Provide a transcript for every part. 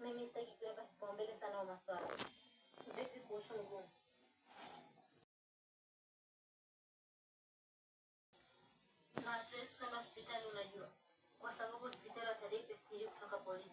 Mimi sitaki kuweka kipaumbele sana wa maswala. Vipi kuhusu ngumu? Na hatuwezi kwenda hospitali unajua. Kwa sababu hospitali watadai pesa kutoka polisi.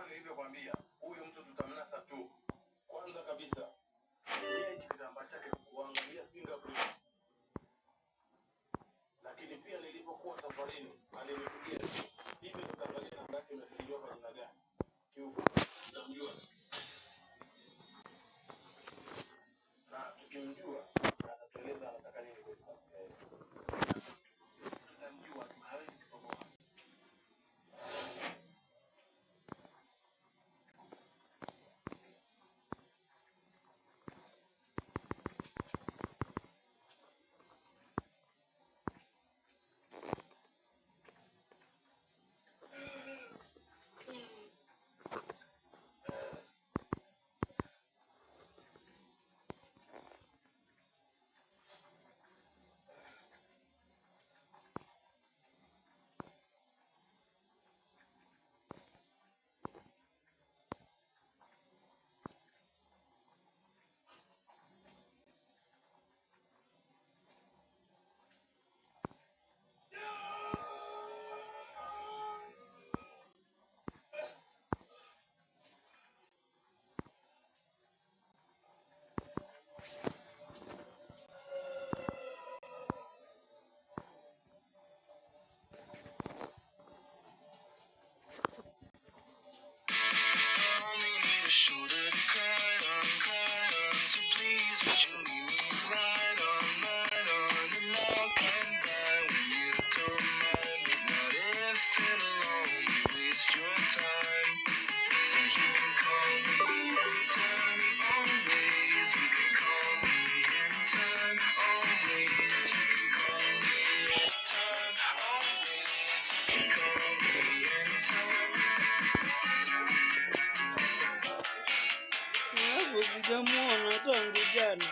Nilivyokuambia huyu mtu tutamnasa tu. Kwanza kabisa yeye kitambaa chake kuangalia fingerprint. Lakini pia nilipokuwa safarini alinipigia hivi tutaangalia namba yake imesajiliwa kwa jina gani. Kiufupi tutamjua. Na tukimjua atatueleza anataka nini kwa sababu. Tutamjua hawezi kutoboa. Sijamuona tangu jana.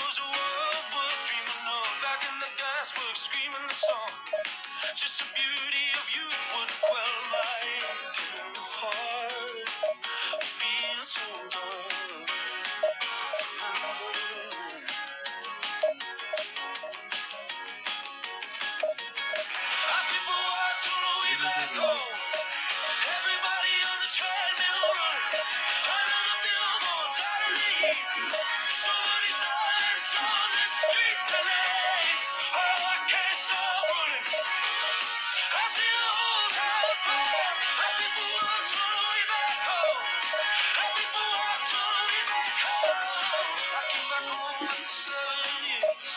was a world worth dreaming of. Back in the gasworks, screaming the song. Just the beauty of youth would quell my aching heart. I feel so dumb. Our people watch on the way back home. Everybody on the treadmill running. Under the billboards out of the heat. Somebody's darling's on the street today. Oh, I can't stop running. I see the whole town fall. Our people watch on the way back home. Our people watch on the way back home. I came back home after 7 years.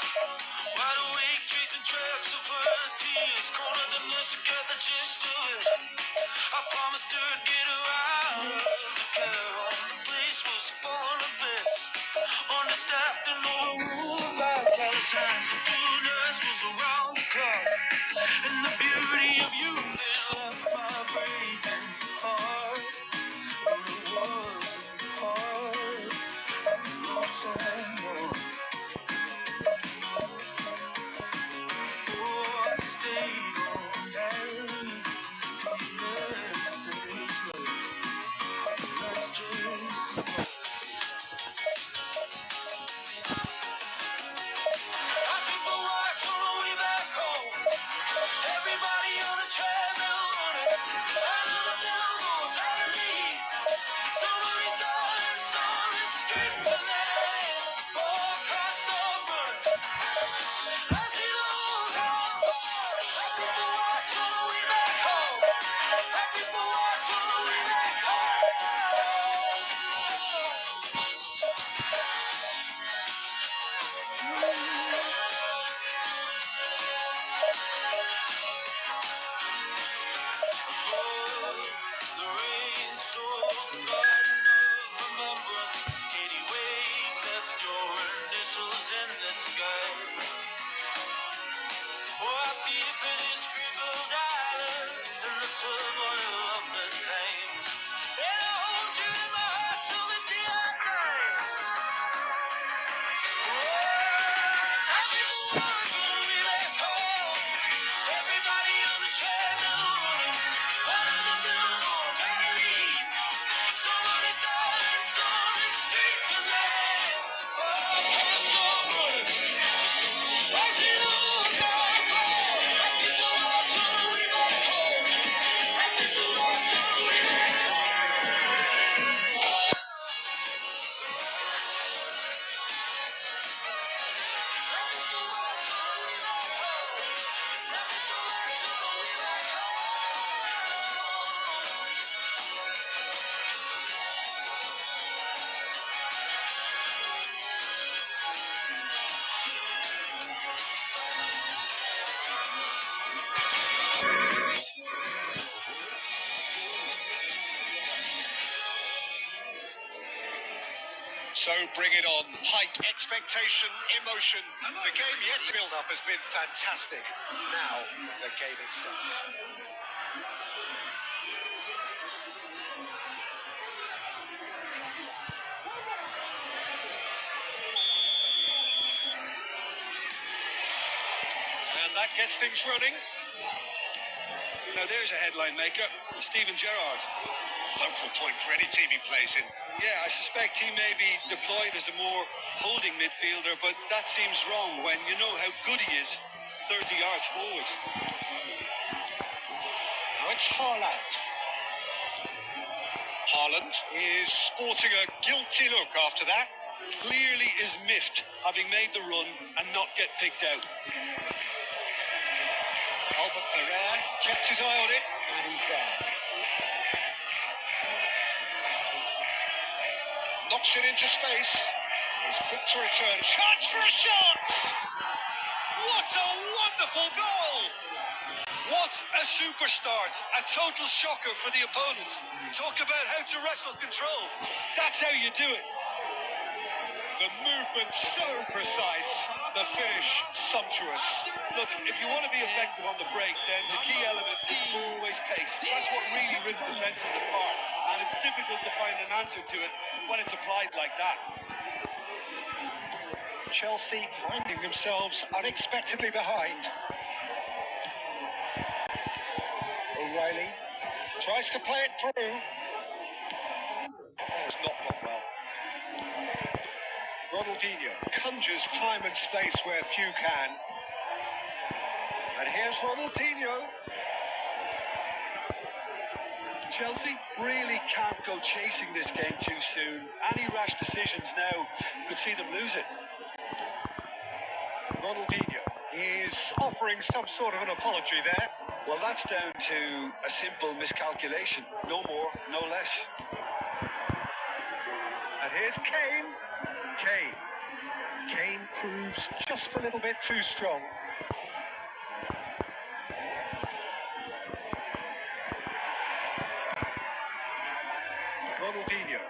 Wide awake, tracing tracks of her tears. Cornered the nurse to get the gist of it. I promised her I'd get her out of the care home. The place was falling to bits. Understaffed and overruled by callous hands. The poor nurse was around the clock. And the beauty of youth, it left my breaking heart. But it wasn't hard. I love someone. Oh, I stayed all night till you left this life. That's just our people watch on the way back home. Everybody on the treadmill running. Under the billboards out of the heat. Somebody's darling's on the street tonight. Oh, I can't stop running. I see the whole town fall. Our people watch on the way back home. Our people watch on the way back home. The rain soaked the garden of remembrance. Katie wakes, that's your initials in the sky. Oh, I feel for this crippled island in the turmoil of the times. And I hold you in my heart till the day I die. Our people watch on the way back home. Everybody on the treadmill running. Under the billboards out of the heat. Somebody's darling's on the street tonight. Oh, I can't stop running. I see the whole town fall. Our people watch on the way back home. Our people watch on the way back home. Our people watch on the way back home. Our people watch on the way back So bring it on. Height, expectation, emotion. The game yet to build up has been fantastic. Now, the game itself. And that gets things running. Now there's a headline maker, Steven Gerrard. Focal point for any team he plays in. Yeah, I suspect he may be deployed as a more holding midfielder, but that seems wrong when you know how good he is 30 yards forward. Now it's Haaland. Haaland is sporting a guilty look after that. Clearly is miffed having made the run and not get picked out. Albert Ferrer kept his eye on it, and he's there. Knocks it into space. He's quick to return. Chance for a shot! What a wonderful goal! What a super start. A total shocker for the opponents. Talk about how to wrestle control. That's how you do it. The movement so precise, the finish sumptuous. Look, if you want to be effective on the break, then the key element is always pace. That's what really rips defences apart. And it's difficult to find an answer to it when it's applied like that. Chelsea finding themselves unexpectedly behind. O'Reilly tries to play it through. That has not gone well. Ronaldinho conjures time and space where few can. And here's Ronaldinho. Chelsea really can't go chasing this game too soon. Any rash decisions now could see them lose it. Ronaldinho is offering some sort of an apology there. Well, that's down to a simple miscalculation. No more, no less. And here's Kane. Kane proves just a little bit too strong. Ronaldinho.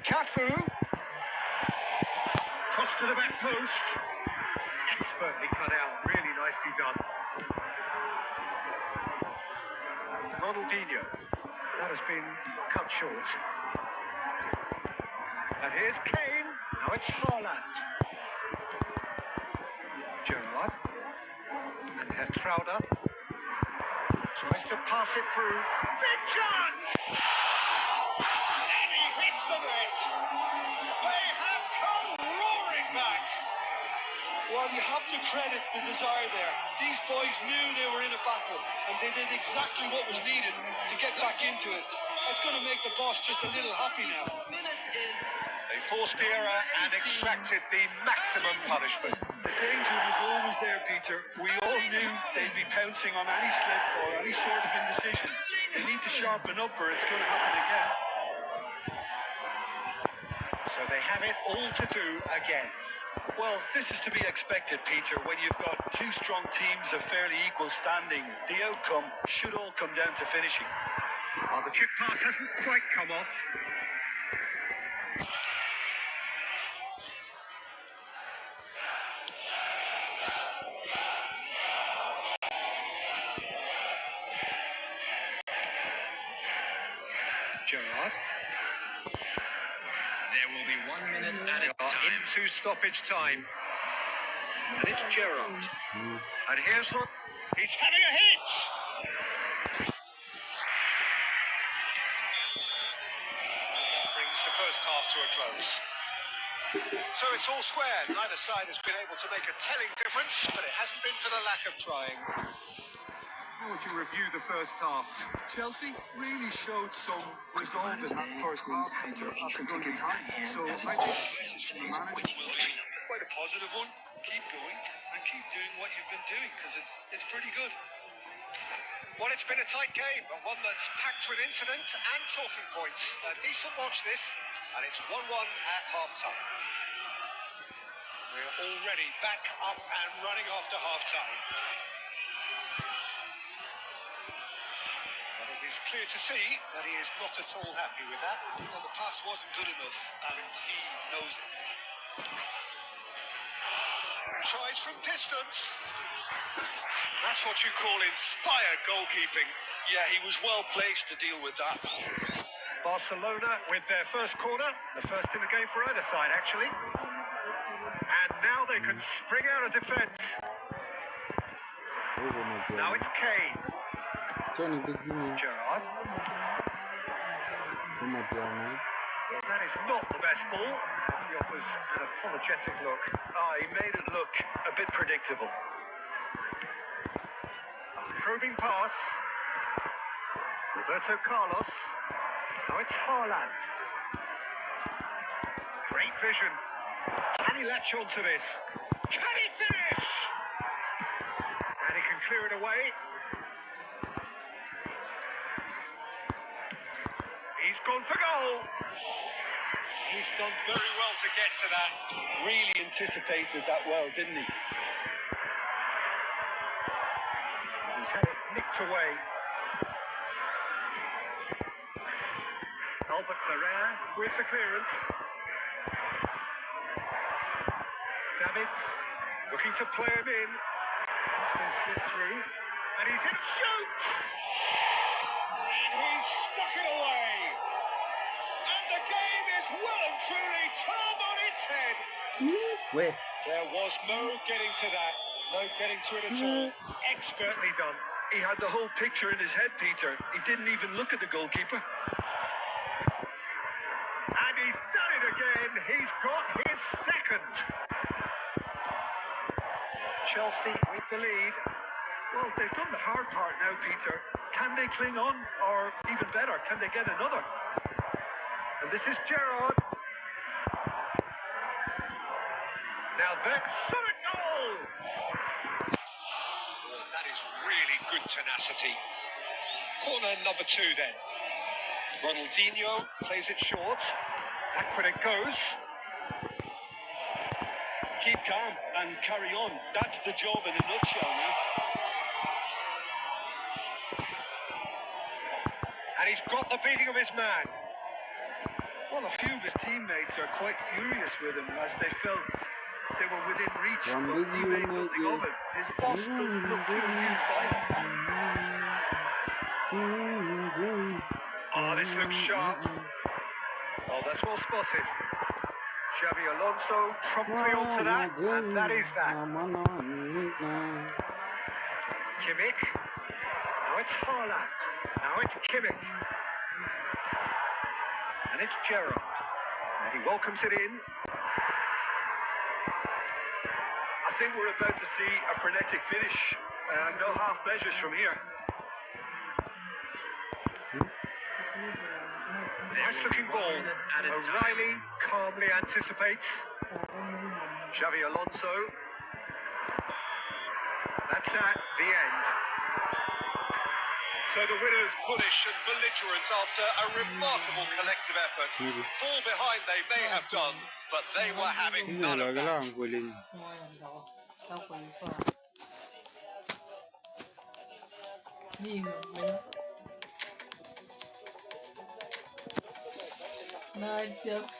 Cafu. Cross to the back post. Expertly cut out. Really nicely done. Ronaldinho. That has been cut short. And here's Kane. Now it's Haaland. Gerrard. And Hertrauda. Tries to pass it through. Big chance! And he hits the net. They have come roaring back. Well, you have to credit the desire there. These boys knew they were in a battle, and they did exactly what was needed to get back into it. That's going to make the boss just a little happy now. They forced the error and extracted the maximum punishment. The danger was always there, Peter. We all knew they'd be pouncing on any slip or any sort of indecision. They need to sharpen up or it's going to happen again. So they have it all to do again. Well, this is to be expected, Peter. When you've got two strong teams of fairly equal standing, the outcome should all come down to finishing. Oh, the chip pass hasn't quite come off. Gerrard. There will be 1 minute at a time. Into stoppage time. And it's Gerrard. And here's Rod. He's having a hit! That brings the first half to a close. So it's all square. Neither side has been able to make a telling difference, but it hasn't been for the lack of trying. How would you review the first half? Chelsea really showed some resolve in that first half, Peter, after good time. So I think the message from the manager will be quite a positive one. Keep going and keep doing what you've been doing, because it's pretty good. Well, it's been a tight game, but one that's packed with incidents and talking points. A decent watch this, and it's 1-1 at half-time. We're already back up and running after half-time. But it is clear to see that he is not at all happy with that. Well, the pass wasn't good enough, and he knows it. Tries from distance. That's what you call inspired goalkeeping. Yeah, he was well placed to deal with that. Barcelona with their first corner, the first in the game for either side, actually. And now they can spring out of defence. Now it's Kane. Gerrard. That is not the best ball, and he offers an apologetic look. He made it look a bit predictable. Probing pass. Roberto Carlos. Now it's Haaland. Great vision. Can he latch onto this? Can he finish? And he can clear it away. He's gone for goal. He's done very well to get to that. Really anticipated that well, didn't he? He's had it nicked away. Albert Ferrer with the clearance. Davids looking to play him in. It's been slipped through. And he's in, shoots! And he's stuck it away. And the the game is well and truly turned on its head. Wait. There was no getting to that. No getting to it at all. Expertly done. He had the whole picture in his head, Peter. He didn't even look at the goalkeeper. And he's done it again. He's got his second. Chelsea with the lead. Well, they've done the hard part now, Peter. Can they cling on? Or even better, can they get another? And this is Gerrard. Now that's shot a goal! That is really good tenacity. Corner number 2 then. Ronaldinho plays it short. Back when it goes. Keep calm and carry on. That's the job in a nutshell now. And he's got the beating of his man. Well, a few of his teammates are quite furious with him as they felt they were within reach, but he made nothing of it. His boss doesn't look too amused either. Oh, this looks sharp. Oh, that's well spotted. Xabi Alonso promptly onto that, and that is that. Kimmich. Now it's Haaland. Now it's Kimmich. And it's Gerrard. And he welcomes it in. I think we're about to see a frenetic finish. No half measures from here. Nice looking ball. O'Reilly calmly anticipates. Xabi Alonso. That's that, the end. So the winners bullish and belligerent after a remarkable collective effort. Fall behind they may have done, but they were having none of that.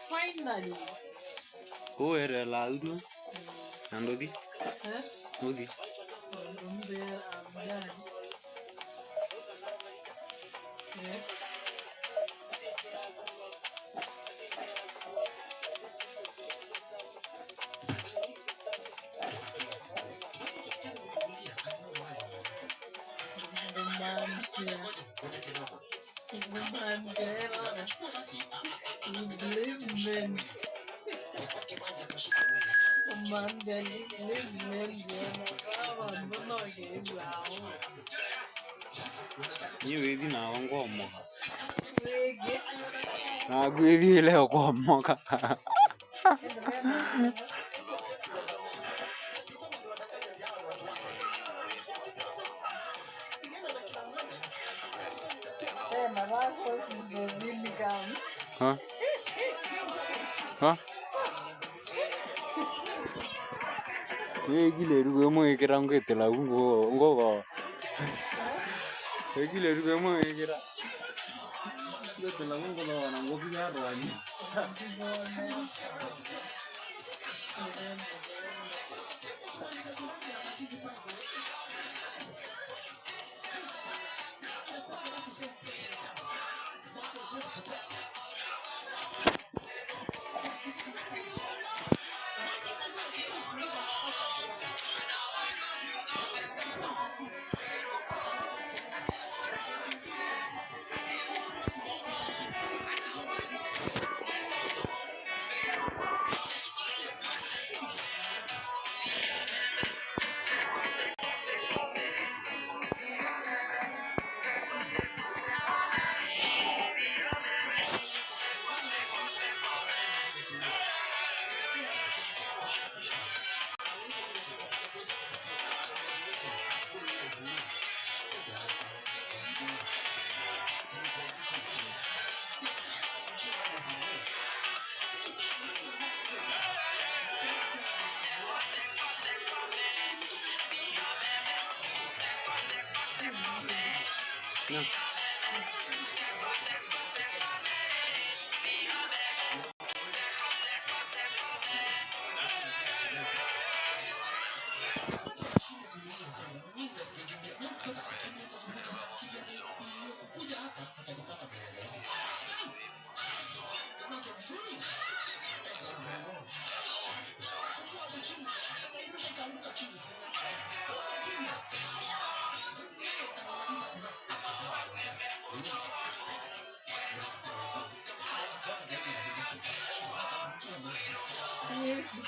Finally. Who era la última? Andodi? Odi. Io vedi na wango moka. Na gwedi leo kwa moka. Huh? Huh? Gile rugo mo ikira ngwetela ngo. Gile rugo mo ikira. Ngwetela ngo na ngo bya rwani. This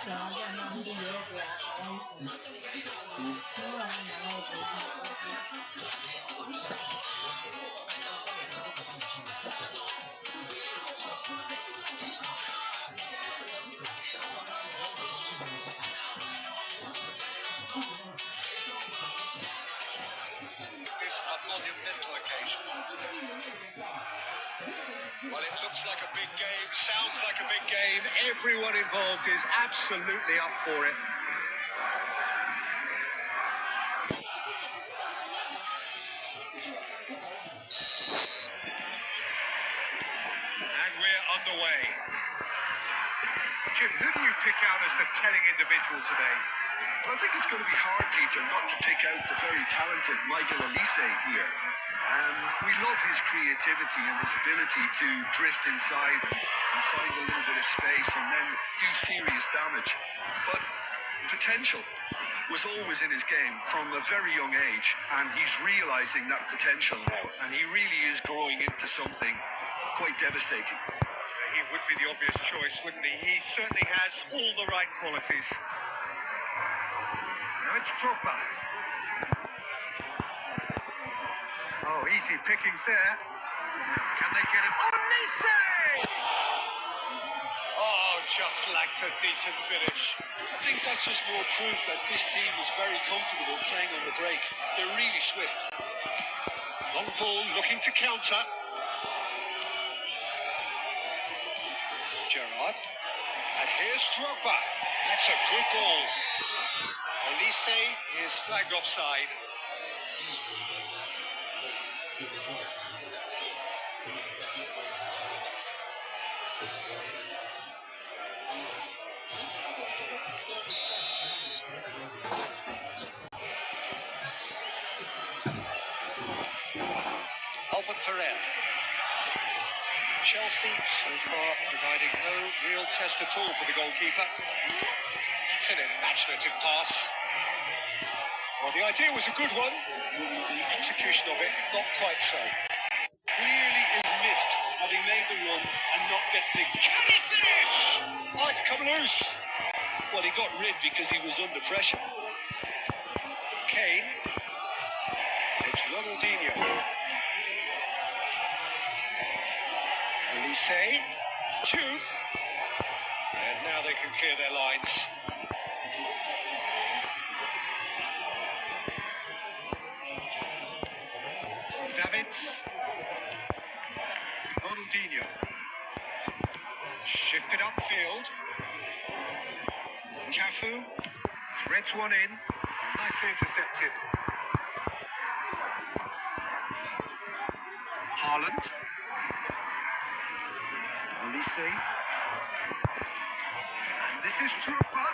a monumental occasion. Well, it looks like a big game, sounds like a big game. Everyone involved is absolutely up for it. And we're underway. Jim, who do you pick out as the telling individual today? I think it's going to be hard, Peter, not to pick out the very talented Michael Elise here. We love his creativity and his ability to drift inside and find a little bit of space and then do serious damage. But potential was always in his game from a very young age, and he's realizing that potential now, and he really is growing into something quite devastating. He would be the obvious choice, wouldn't he? He certainly has all the right qualities. Now it's Drogba. Oh, easy pickings there. Now, can they get it? Olise! Oh, just lacked a decent finish. I think that's just more proof that this team is very comfortable playing on the break. They're really swift. Long ball looking to counter. Gerrard. And here's Drogba. That's a good ball. Olise is flagged offside. Albert Ferrer. Chelsea so far providing no real test at all for the goalkeeper. It's an imaginative pass. Well, the idea was a good one. The execution of it, not quite so. Clearly is miffed, having made the run and not get picked. Can he finish? Oh, it's come loose. Well, he got rid because he was under pressure. Kane. It's Ronaldinho. Olise. Tooth. And now they can clear their lines. Davids. Ronaldinho. Shifted upfield. Cafu threads one in. Nicely intercepted. Haaland. Olise. And this is Drogba.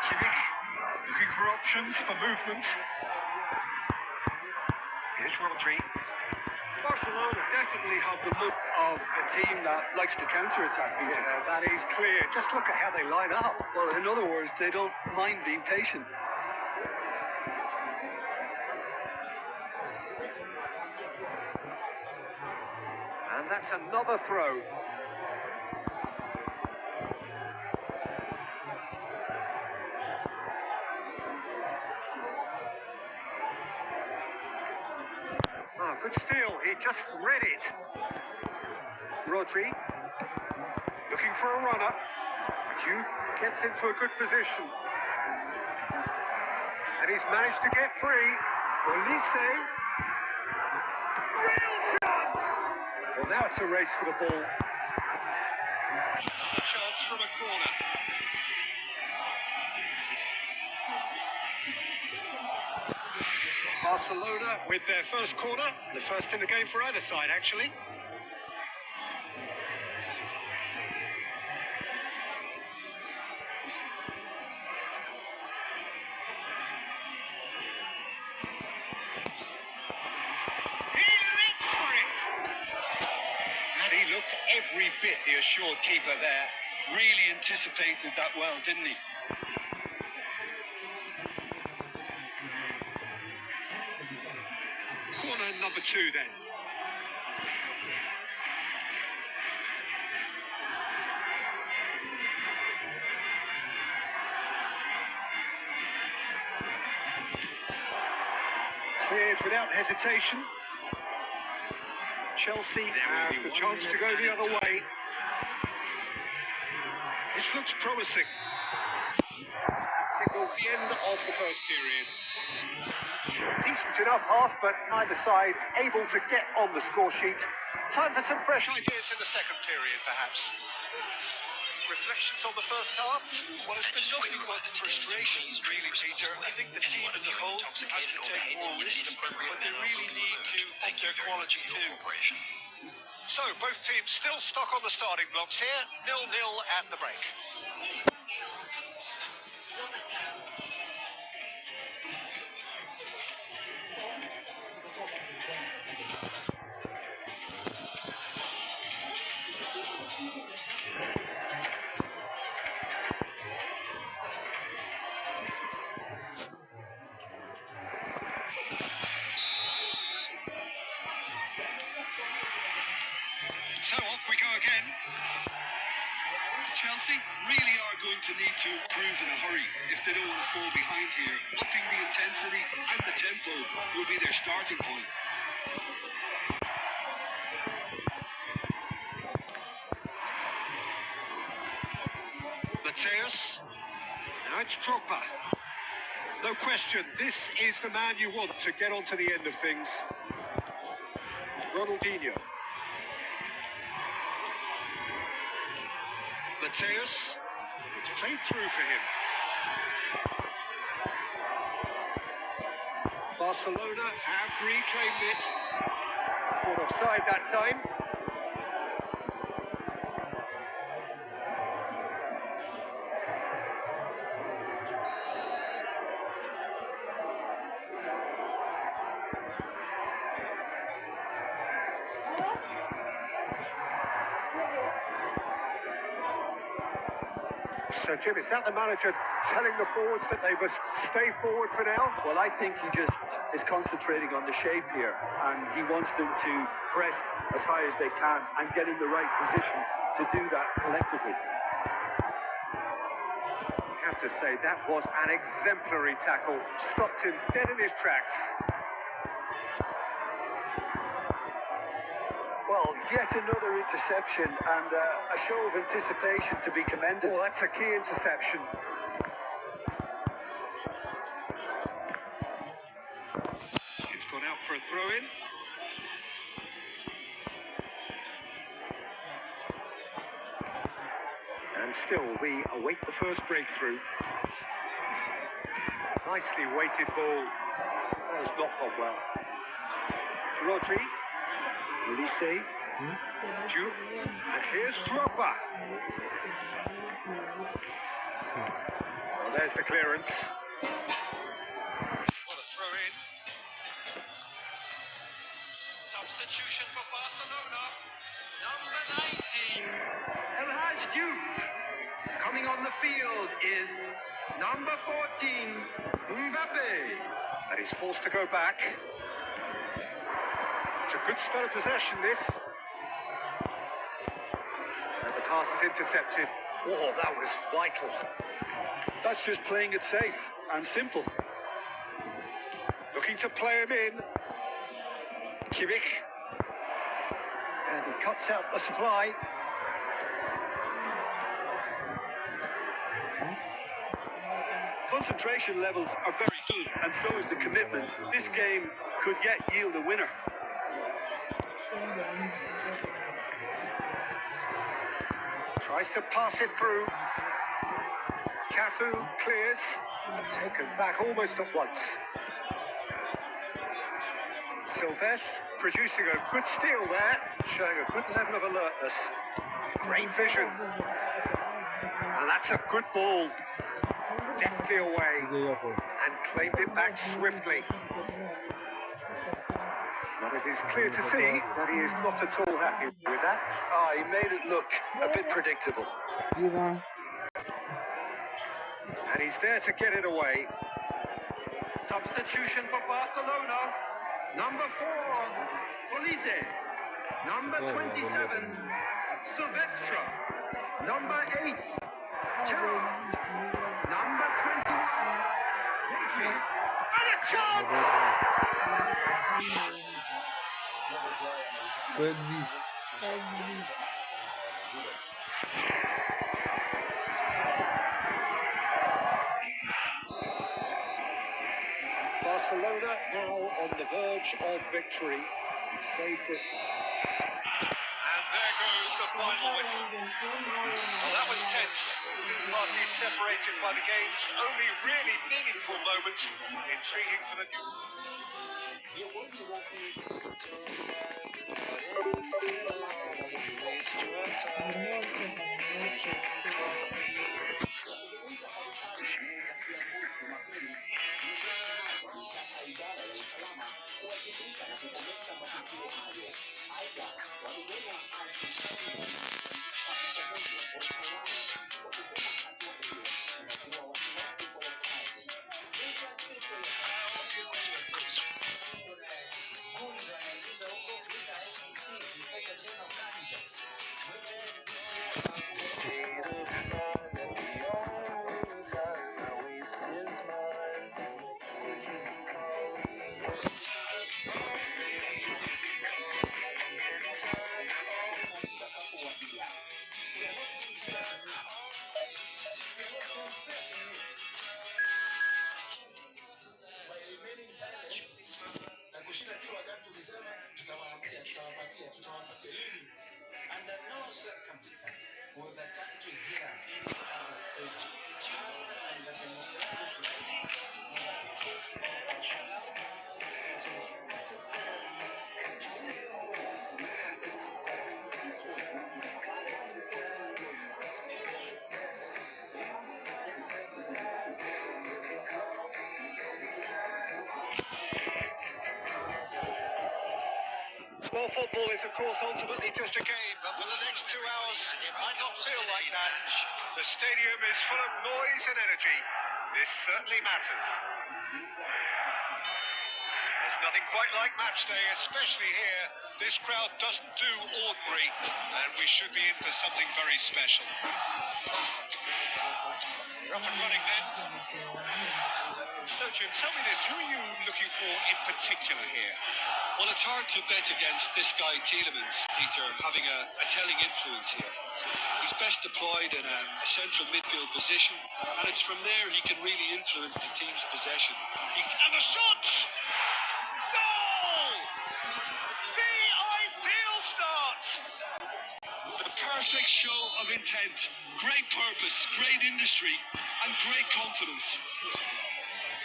Kimmich looking for options for movement. Here's Rodri. Barcelona definitely have the look of a team that likes to counter-attack, Peter. Yeah, that is clear. Just look at how they line up. Well, in other words, they don't mind being patient. And that's another throw. Oh, good steal. He just read it. Rodri looking for a runner. Juve gets into a good position. And he's managed to get free. Olise. Real chance! Well, now it's a race for the ball. A chance from a corner. Barcelona with their first corner. The first in the game for either side, actually. Every bit the assured keeper there. Really anticipated that well, didn't he? Corner number 2 then. cleared without hesitation. Chelsea have the chance to go the other way. This looks promising. That signals the end of the first period. Decent enough half, but neither side able to get on the score sheet. Time for some fresh ideas in the second period, perhaps. Reflections on the first half? Well, it's been nothing but frustration, really, Peter. I think the team as a whole has to take more risks, but they really need to up their quality too. So, both teams still stuck on the starting blocks here. 0-0 at the break. So off we go again. Chelsea really are going to need to improve in a hurry if they don't want to fall behind here. Upping the intensity and the tempo will be their starting point. Mateus. Now it's Drogba. No question, this is the man you want to get onto the end of things. Ronaldinho. Mateus. It's played through for him. Barcelona have reclaimed it. Caught offside that time. So, Jim, is that the manager telling the forwards that they must stay forward for now? Well, I think he just is concentrating on the shape here, and he wants them to press as high as they can and get in the right position to do that collectively. I have to say, that was an exemplary tackle. Stopped him dead in his tracks. Well, yet another interception and a show of anticipation to be commended. Oh, that's a key interception. It's gone out for a throw-in. And still, we await the first breakthrough. Nicely weighted ball. That has not gone well. Rodri. Ulisse. Jude. And here's Drogba. Well, there's the clearance. What a throw in. Substitution for Barcelona. Number 19. MSHTUE. Coming on the field is number 14, Mbappe. And he's forced to go back. It's a good spell of possession, this. And the pass is intercepted. Oh, that was vital. That's just playing it safe and simple. Looking to play him in. Kimmich. And he cuts out the supply. Concentration levels are very good, and so is the commitment. This game could yet yield a winner. Tries to pass it through. Cafu clears. Taken back almost at once. Silvestre producing a good steal there, showing a good level of alertness. Great vision. And that's a good ball. Deftly away. And claimed it back swiftly. But it is clear to see that he is not at all happy with that. Ah, he made it look a bit predictable. And he's there to get it away. Substitution for Barcelona. Number 4, Ulisse. Number 27, Silvestre. Number 8, Gerard. Number 21, And a chance! Coexiste. Barcelona now on the verge of victory. Saved it. And there goes the final whistle. Well, that was tense. Two parties separated by the game's only really meaningful moment. Intriguing for the new. Well, football is, of course, ultimately just a game, but for the next 2 hours, it might not feel like that. The stadium is full of noise and energy. This certainly matters. There's nothing quite like match day, especially here. This crowd doesn't do ordinary, and we should be in for something very special. We're up and running then. So, Jim, tell me this. Who are you looking for in particular here? Well, it's hard to bet against this guy, Tielemans, Peter, having a telling influence here. He's best deployed in a central midfield position, and it's from there he can really influence the team's possession. And the shot! Goal! The ideal start! The perfect show of intent, great purpose, great industry, and great confidence.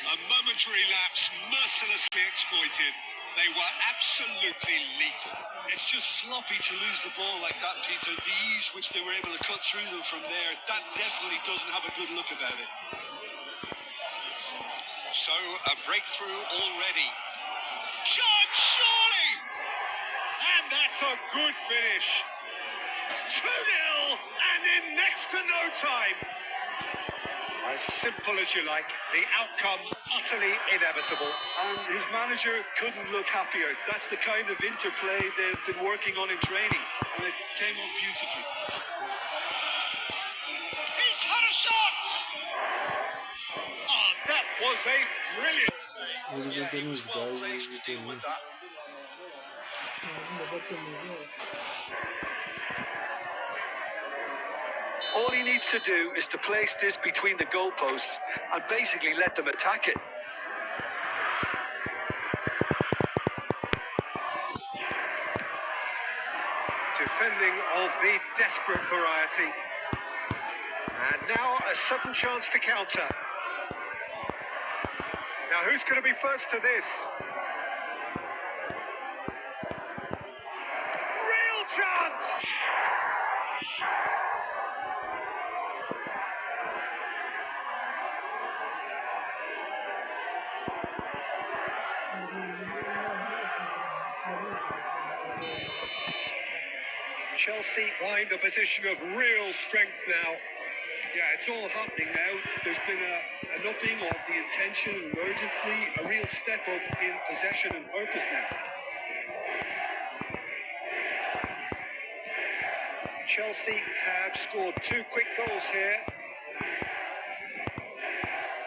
A momentary lapse mercilessly exploited. They were absolutely lethal. It's just sloppy to lose the ball like that, Peter. The ease which they were able to cut through them from there, that definitely doesn't have a good look about it. So, a breakthrough already. Chance, surely! And that's a good finish. 2-0, and in next to no time. As simple as you like, the outcome utterly inevitable. And his manager couldn't look happier. That's the kind of interplay they've been working on in training, and it came off beautifully. He's had a shot! Oh, that was a brilliant save. Yeah, he was well placed to deal with that. All he needs to do is to place this between the goalposts and basically let them attack it. Defending of the desperate variety. And now a sudden chance to counter. Now who's going to be first to this? Real chance! Chelsea find a position of real strength now. Yeah, it's all happening now. There's been an upping of the intention and urgency, a real step up in possession and purpose now. Chelsea have scored 2 quick goals here.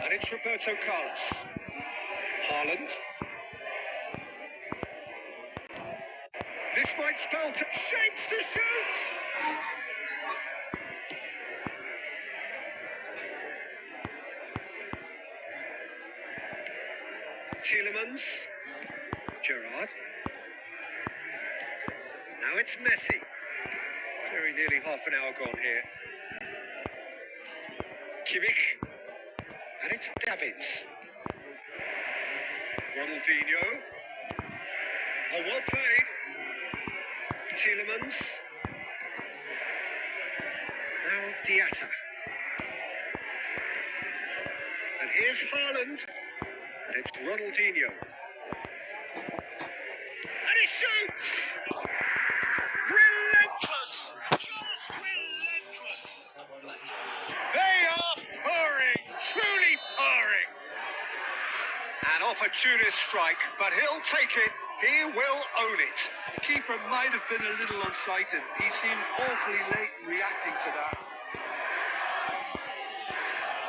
And it's Roberto Carlos. Haaland. This might spell shapes to shoot! Tielemans. Gerrard. Now it's Messi. Very nearly half an hour gone here. Kimmich. And it's Davids. Ronaldinho. Oh, well played. Tielemans. Now Diatta. And here's Haaland. And it's Ronaldinho. And he shoots! Relentless! Just relentless! They are purring! Truly purring! An opportunist strike, but he'll take it. He will own it. The keeper might have been a little unsighted. He seemed awfully late reacting to that.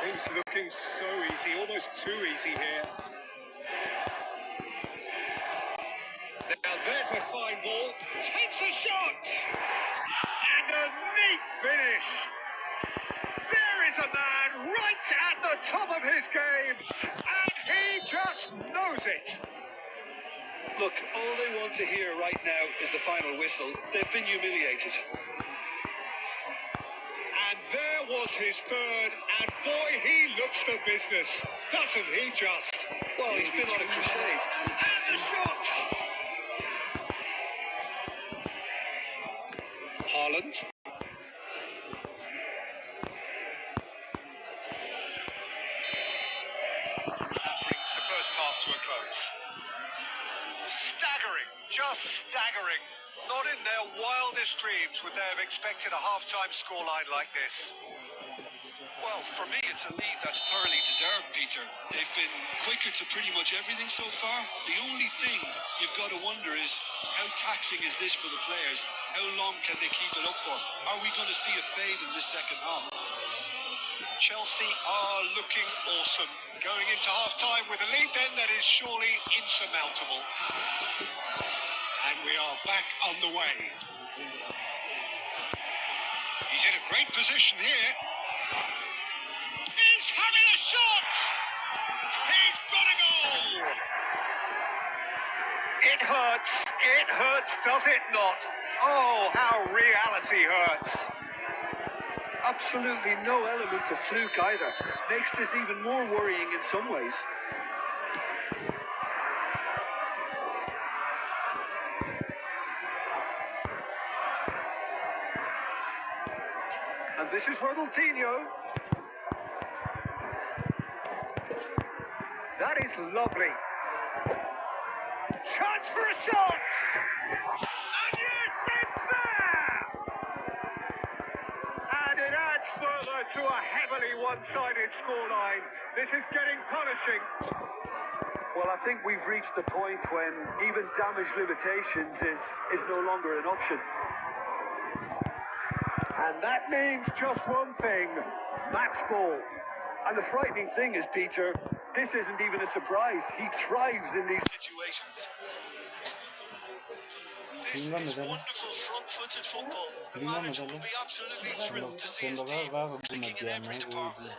Things looking so easy, almost too easy here. Now there's a fine ball. Takes a shot! And a neat finish. There is a man right at the top of his game. And he just knows it. Look, all they want to hear right now is the final whistle. They've been humiliated. And there was his third, and boy, he looks the business, doesn't he just? Well, he's been on a crusade. And the shot! Haaland. That brings the first half to a close. Staggering, just staggering. Not in their wildest dreams would they have expected a half-time scoreline like this. Well, for me, it's a lead that's thoroughly deserved, Peter. They've been quicker to pretty much everything so far. The only thing you've got to wonder is, how taxing is this for the players? How long can they keep it up for? Are we going to see a fade in this second half? Chelsea are looking awesome. Going into half-time with a lead then that is surely insurmountable. And we are back on the way. He's in a great position here. He's having a shot! He's got a goal! It hurts, does it not? Oh, how reality hurts. Absolutely no element of fluke either. Makes this even more worrying in some ways. And this is Ronaldinho. That is lovely. Chance for a shot! And yes, it's there! And it adds further to a heavily one-sided scoreline. This is getting punishing. Well, I think we've reached the point when even damage limitations is no longer an option. And that means just one thing, match ball. And the frightening thing is, Peter, this isn't even a surprise. He thrives in these situations. This is wonderful front-footed football. The manager will be absolutely thrilled to see his team clicking in every department.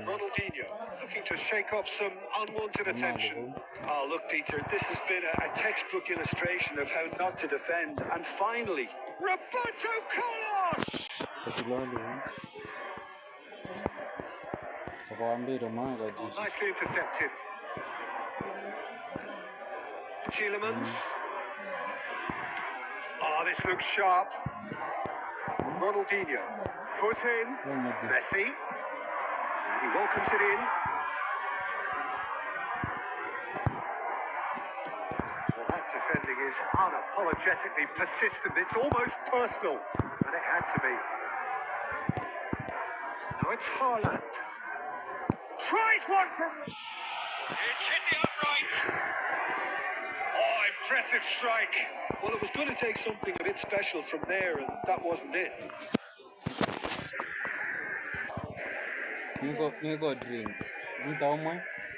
Ronaldinho looking to shake off some unwanted attention. Oh, look, Peter, this has been a textbook illustration of how not to defend. And finally, Roberto Carlos! Nicely intercepted. Tielemans. Oh, this looks sharp. Ronaldinho. Foot in. Messi. And he welcomes it in. Well, that defending is unapologetically persistent. It's almost personal. And it had to be. Now it's Haaland. Tries one from... It's hit the upright. Oh, impressive strike. well, it was going to take something a bit special from there, and that wasn't it. Niko drink. Nitaomwe.